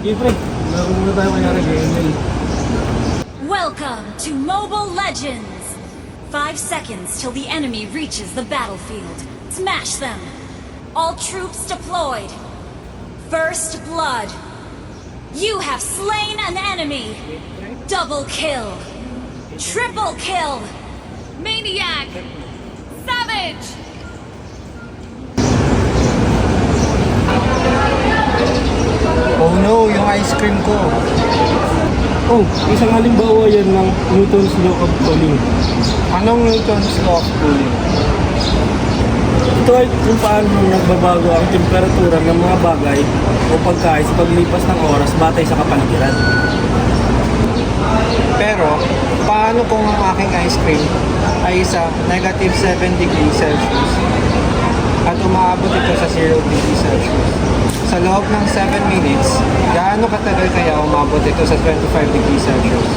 Pre, laro muna tayo kanyari game. Welcome to Mobile Legends! 5 seconds till the enemy reaches the battlefield. Smash them! All troops deployed! First blood! You have slain an enemy! Double kill! Triple kill! Maniac! Savage! Oh no, yung ice cream ko. Oh, isang halimbawa yan ng Newton's law of cooling. Anong Newton's law of cooling? Ito ay kung paano nagbabago ang temperatura ng mga bagay o pagkain sa paglipas ng oras batay sa kapaligiran. Pero, paano kung ang aking ice cream ay sa negative 7 degrees Celsius at umaabot ito sa 0 degrees Celsius? Sa loob ng 7 minutes, gaano katagal kaya umabot ito sa 25 degrees Celsius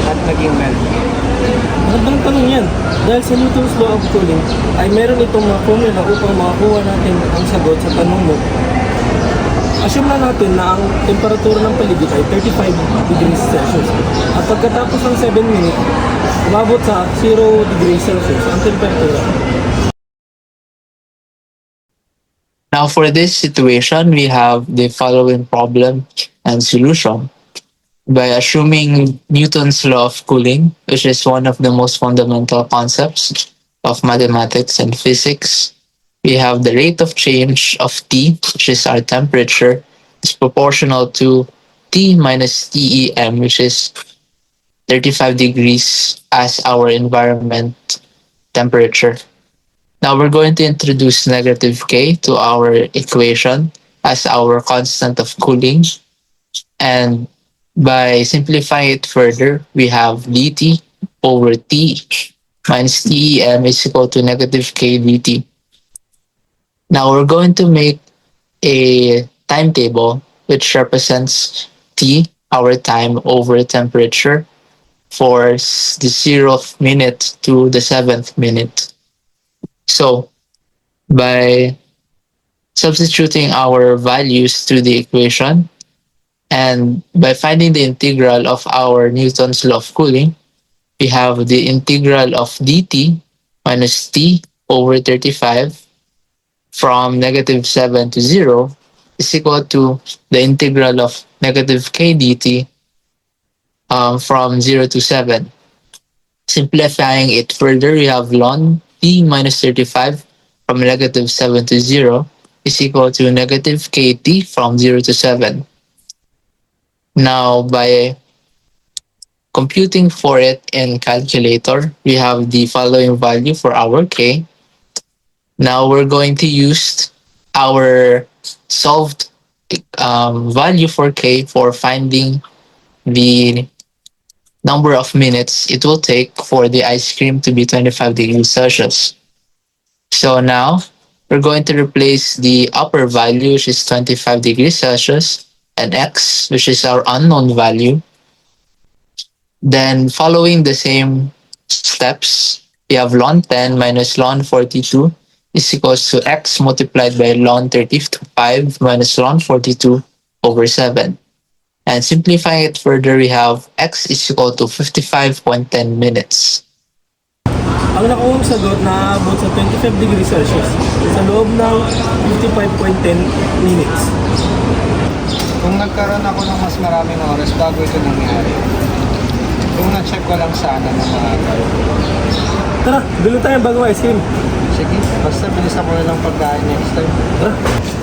at maging melt? Magandang tanong yan. Dahil sa Newton's law of cooling ay meron itong mga formula upang makakuha natin ang sagot sa tanong mo. Assume na natin na ang temperatura ng paligid ay 35 degrees Celsius. At pagkatapos ng 7 minutes, umabot sa 0 degrees Celsius ang temperatura. Now for this situation, we have the following problem and solution. By assuming Newton's law of cooling, which is one of the most fundamental concepts of mathematics and physics, we have the rate of change of T, which is our temperature, is proportional to T minus TEM, which is 35 degrees as our environment temperature. Now we're going to introduce negative K to our equation as our constant of cooling. And by simplifying it further, we have dt over T minus TEM is equal to negative K dt. Now we're going to make a timetable which represents T, our time, over temperature for the 0th minute to the 7th minute. So, by substituting our values to the equation and by finding the integral of our Newton's law of cooling, we have the integral of dt minus t over 35 from negative 7 to 0 is equal to the integral of negative k dt from 0 to 7. Simplifying it further, we have ln t minus 35 from negative 7 to 0 is equal to negative kt from 0 to 7. Now, by computing for it in calculator, we have the following value for our k. Now, we're going to use our solved value for k for finding the number of minutes it will take for the ice cream to be 25 degrees Celsius. So now we're going to replace the upper value, which is 25 degrees Celsius, and x, which is our unknown value. Then following the same steps, we have ln 10 minus ln 42 is equals to x multiplied by ln 35 minus ln 42 over 7. And simplifying it further, we have x is equal to 55.10 minutes. Ang nakuhang sagot na aabot sa 25 degrees Celsius sa loob ng 55.10 minutes. Kung nagkaroon ako ng mas maraming oras bago ito nangyari, kung na-check ko lang sana ng mga Tara, bili tayo bagong ice cream. sige, basta bilisan ko na lang pagkain next time. Tara.